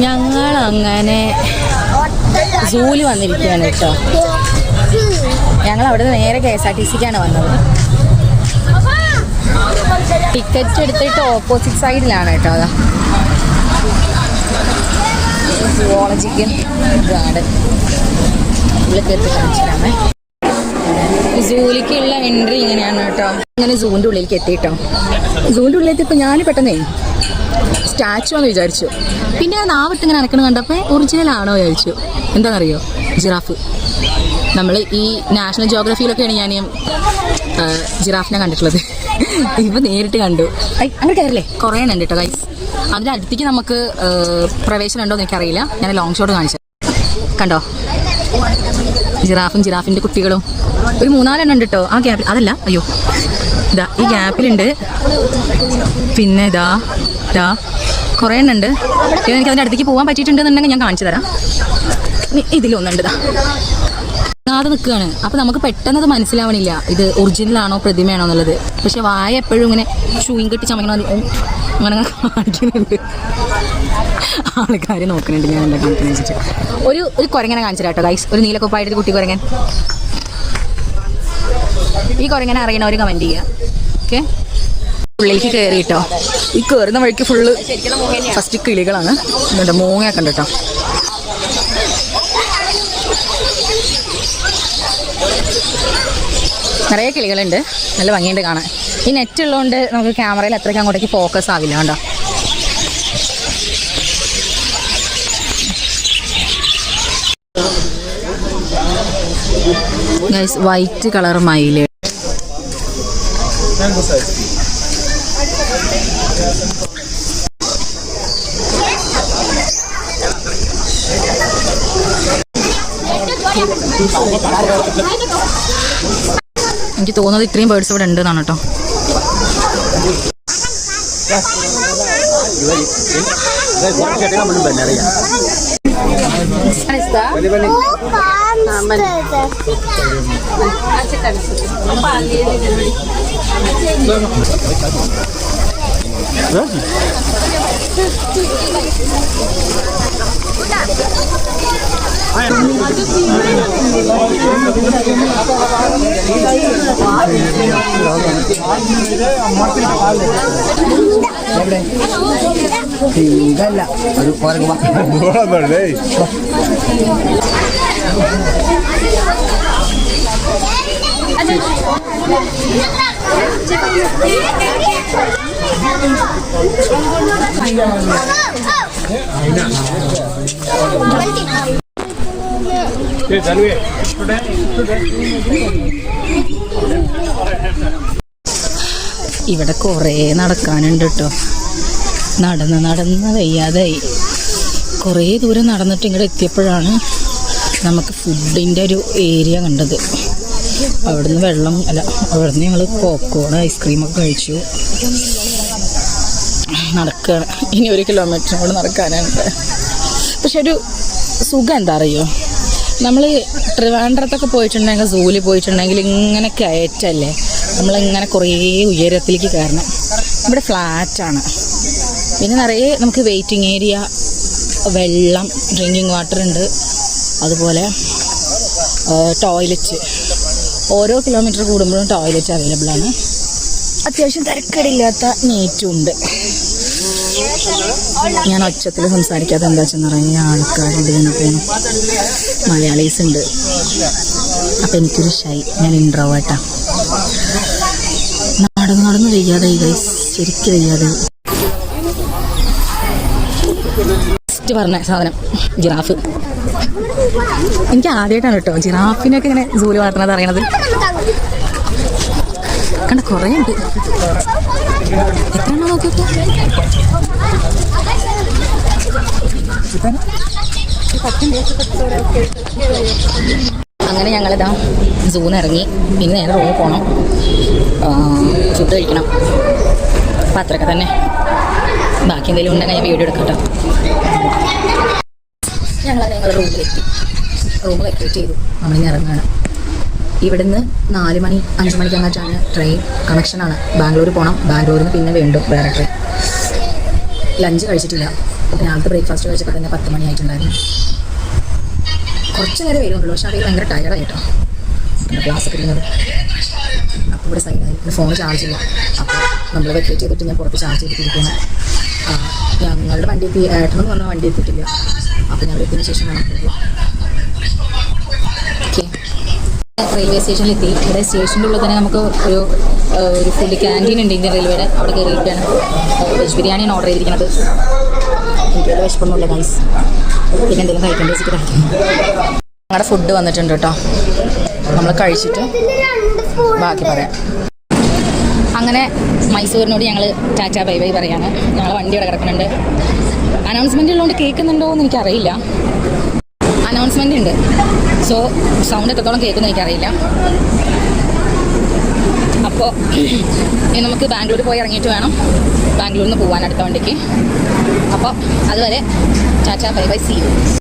ഞങ്ങൾ അങ്ങനെ സൂല് വന്നിരിക്കുകയാണ് കേട്ടോ. ഞങ്ങൾ അവിടെ നിന്ന് നേരെ KSRTCക്കാണ് വന്നത്. ടിക്കറ്റ് എടുത്തിട്ട് ഓപ്പോസിറ്റ് സൈഡിലാണ് കേട്ടോ. അതാ സുവോളജിക്കൽ ഗാർഡൻ ഉള്ളിൽ കയറി കാണിച്ചിട്ടാണ്. സൂവിലേക്കുള്ള എൻട്രി ഇങ്ങനെയാണ് കേട്ടോ. ഇങ്ങനെ സൂവിൻ്റെ ഉള്ളിലേക്ക് എത്തിയിട്ടോ. സൂവിൻ്റെ ഉള്ളിലെത്തിയപ്പോൾ ഞാൻ പെട്ടെന്നേ സ്റ്റാച്ചു ആണെന്ന് വിചാരിച്ചു. പിന്നെ ആ നാവിട്ട് ഇങ്ങനെ അനക്കണം കണ്ടപ്പോൾ ഒറിജിനൽ ആണോ വിചാരിച്ചു. എന്താണെന്നറിയോ? ജിറാഫ്. നമ്മൾ ഈ നാഷണൽ ജോഗ്രഫിയിലൊക്കെയാണ് ഞാൻ ജിറാഫിനെ കണ്ടിട്ടുള്ളത്. ഇപ്പം നേരിട്ട് കണ്ടു. അങ്ങനെ കയറില്ലേ കുറേ ഉണ്ട് കേട്ടോ ഗൈസ്. അതിൻ്റെ അടുത്തേക്ക് നമുക്ക് പ്രവേശനം ഉണ്ടോ എന്ന് എനിക്കറിയില്ല. ഞാൻ ലോങ് ഷോട്ട് കാണിച്ചത് കണ്ടോ. ജിറാഫും ജിറാഫിൻ്റെ കുട്ടികളും ഒരു 3-4 ഉണ്ട് കേട്ടോ ആ ഗ്യാപ്പിൽ. അതല്ല, അയ്യോ ഇതാ ഈ ഗ്യാപ്പിലുണ്ട്. പിന്നെ ഇതാ കുറേ എണ്ണുണ്ട്. എനിക്ക് അതിൻ്റെ അടുത്തേക്ക് പോകാൻ പറ്റിയിട്ടുണ്ടെന്നുണ്ടെങ്കിൽ ഞാൻ കാണിച്ചു തരാം. ഇതിലൊന്നുണ്ട് ഇതാ അത് നിൽക്കുകയാണ്. അപ്പോൾ നമുക്ക് പെട്ടെന്ന് അത് മനസ്സിലാവണില്ല ഇത് ഒറിജിനലാണോ പ്രതിമയാണോ എന്നുള്ളത്. പക്ഷെ വായ എപ്പോഴും ഇങ്ങനെ ഷൂയും കെട്ടി ചമയ്ക്കണ അങ്ങനെ കാണിക്കുന്നുണ്ട്. ആൾക്കാർ നോക്കുന്നുണ്ട് ഞാൻ എന്താ കാണിക്കുന്നത് വെച്ചിട്ട്. ഒരു കുരങ്ങനെ കാണിച്ചു കേട്ടോ ഗൈസ്. ഒരു നീലക്കൊപ്പായിട്ടൊരു കുട്ടി കുരങ്ങൻ. ഈ കുരങ്ങനെ അറിയണവർ കമൻറ്റ് ചെയ്യുക. ഓക്കെ, ഉള്ളിലേക്ക് കയറി കേട്ടോ. ഈ കയറുന്ന വഴിക്ക് ഫുള്ള് ഫസ്റ്റ് കിളികളാണ്. എന്നിട്ട് മൂങ്ങയൊക്കെ ഉണ്ട് കേട്ടോ. നിറയെ കിളികളുണ്ട്. നല്ല ഭംഗിയുണ്ട് കാണാൻ. ഈ നെറ്റ് ഉള്ളതുകൊണ്ട് നമുക്ക് ക്യാമറയിൽ അത്രയ്ക്ക് അങ്ങോട്ടേക്ക് ഫോക്കസ് ആവില്ല കേട്ടോ. ഗൈസ് വൈറ്റ് കളർ മയില്. എനിക്ക് തോന്നുന്നത് ഇത്രയും ബേർഡ്സ് ഇവിടെ ഉണ്ട് എന്നാണ് കേട്ടോ. ഇതല്ല ഒരു ഇവിടെ കുറേ നടക്കാനുണ്ട് കേട്ടോ. നടന്ന് വയ്യാതായി. കുറേ ദൂരം നടന്നിട്ട് ഇങ്ങോട്ട് എത്തിയപ്പോഴാണ് നമുക്ക് ഫുഡിൻ്റെ ഒരു ഏരിയ കണ്ടത്. അവിടുന്ന് അവിടുന്ന് ഞങ്ങൾ പോപ്കോൺ ഐസ്ക്രീമൊക്കെ കഴിച്ചു. നടക്കുകയാണ്. ഇനി 1 കിലോമീറ്റർ കൂടെ നടക്കാനുണ്ട്. പക്ഷെ ഒരു സുഖം എന്താ അറിയോ, നമ്മൾ ട്രിവാൻഡ്രത്തൊക്കെ പോയിട്ടുണ്ടെങ്കിൽ സൂവിൽ പോയിട്ടുണ്ടെങ്കിൽ ഇങ്ങനെ കയറ്റല്ലേ, നമ്മളിങ്ങനെ കുറേ ഉയരത്തിലേക്ക് കയറണം. ഇവിടെ ഫ്ലാറ്റാണ്. പിന്നെ നിറയെ നമുക്ക് വെയിറ്റിംഗ് ഏരിയ, വെള്ളം, ഡ്രിങ്കിങ് വാട്ടർ ഉണ്ട്. അതുപോലെ ടോയ്ലറ്റ് ഓരോ കിലോമീറ്റർ കൂടുമ്പോഴും ടോയ്ലറ്റ് അവൈലബിൾ ആണ്. അത്യാവശ്യം തിരക്കേടില്ലാത്ത നീറ്റും ഉണ്ട്. ഞാൻ ഒച്ചത്തിൽ സംസാരിക്കാതെ എന്താ വെച്ചെന്ന് പറഞ്ഞാൽ ആൾക്കാരുണ്ട്, ഇതിനൊക്കെ മലയാളീസ് ഉണ്ട്. അപ്പം എനിക്കൊരു ഞാൻ ഇൻട്രോവേർട്ടാ. നടന്ന് വയ്യാതെ ശരിക്കും വയ്യാതെ. ഫസ്റ്റ് പറഞ്ഞ സാധനം ജിറാഫ്. എനിക്ക് ആദ്യമായിട്ടാണ് കേട്ടോ ജിറാഫിനൊക്കെ ഇങ്ങനെ സൂല് വളർത്തുന്നത് അറിയണത്. കണ്ട കുറേ ഉണ്ട്. എത്രയാണോ നോക്കിയിട്ട്. അങ്ങനെ ഞങ്ങളിതാ സൂന്ന് ഇറങ്ങി. ഇനി നേരെ റൂമിൽ പോകണം, ഫുഡ് കഴിക്കണം. അപ്പം അത്രയൊക്കെ തന്നെ. ബാക്കി എന്തെങ്കിലും ഉണ്ടെങ്കിൽ ഞാൻ വീഡിയോ എടുക്കട്ടോ. ഞങ്ങൾ റൂമിലെത്തി. റൂം വെക്കേറ്റ് ചെയ്തു. നമ്മളിനി ഇറങ്ങുകയാണ്. ഇവിടുന്ന് 4 മണി 5 മണിക്ക് അങ്ങോട്ടാണ് ട്രെയിൻ കണക്ഷനാണ്. ബാംഗ്ലൂർ പോകണം. ബാംഗ്ലൂരിൽ നിന്ന് പിന്നെ വീണ്ടും വേറെ ട്രെയിൻ. ലഞ്ച് കഴിച്ചിട്ടില്ല. രാവിലത്തെ ബ്രേക്ക്ഫാസ്റ്റ് കഴിച്ചപ്പോൾ തന്നെ 10 മണിയായിട്ടുണ്ടായിരുന്നു. കുറച്ച് നേരം വരുന്നുള്ളൂ, പക്ഷേ അതിൽ ഭയങ്കര ടയർഡായിട്ടോ. പിന്നെ ക്ലാസ്സൊക്കെ ഇരുന്നത് അപ്പോൾ ഇവിടെ സൈഡായി. പിന്നെ ഫോൺ ചാർജ് ഇല്ല. അപ്പോൾ നമ്മൾ വെക്കേറ്റ് ചെയ്തിട്ട് ഞാൻ പുറത്ത് ചാർജ് ചെയ്തിട്ടിരിക്കുകയാണ്. ഞങ്ങളുടെ വണ്ടി എത്തി, ഏട്ടനെന്ന് പറഞ്ഞാൽ വണ്ടി എത്തിയിട്ടില്ല. അപ്പോൾ ഞങ്ങൾ എത്തിയതിന് ശേഷം വേണം പോകുക. ഓക്കെ, റെയിൽവേ സ്റ്റേഷനിലെത്തി. ഇവിടെ സ്റ്റേഷൻ്റെ ഉള്ളിൽ തന്നെ നമുക്ക് ഒരു ഫുഡ് ക്യാൻറ്റീൻ ഉണ്ട് ഇന്ത്യൻ റെയിൽവേയുടെ. അവിടെ കയറിയിരിക്കുകയാണ്. വെജ് ബിരിയാണിയാണ് ഓർഡർ ചെയ്തിരിക്കുന്നത്. എനിക്ക് വലിയ വിശപ്പൊന്നുമില്ല ഗൈസ്. പിന്നെ എന്തെങ്കിലും കഴിക്കേണ്ടി വെച്ചിട്ട് കഴിക്കും. ഞങ്ങളുടെ ഫുഡ് വന്നിട്ടുണ്ട് കേട്ടോ. നമ്മൾ കഴിച്ചിട്ട് ബാക്കി പറയാം. അങ്ങനെ മൈസൂരിനോട് ഞങ്ങൾ ടാറ്റാ ബൈ ബൈ പറയാണ്. ഞങ്ങളെ വണ്ടി ഇവിടെ കിടക്കുന്നുണ്ട്. അനൗൺസ്മെൻ്റ് ഉള്ളതുകൊണ്ട് കേൾക്കുന്നുണ്ടോ എന്ന് എനിക്കറിയില്ല. അനൗൺസ്മെൻ്റ് ഉണ്ട്, സോ സൗണ്ട് എത്രത്തോളം കേൾക്കുമെന്ന് എനിക്കറിയില്ല. അപ്പോൾ ഇനി നമുക്ക് ബാംഗ്ലൂർ പോയി ഇറങ്ങിയിട്ട് വേണം ബാംഗ്ലൂരിൽ നിന്ന് പോകാൻ അടുത്ത വണ്ടിക്ക്. അപ്പോൾ അതുവരെ tata bye bye, see U.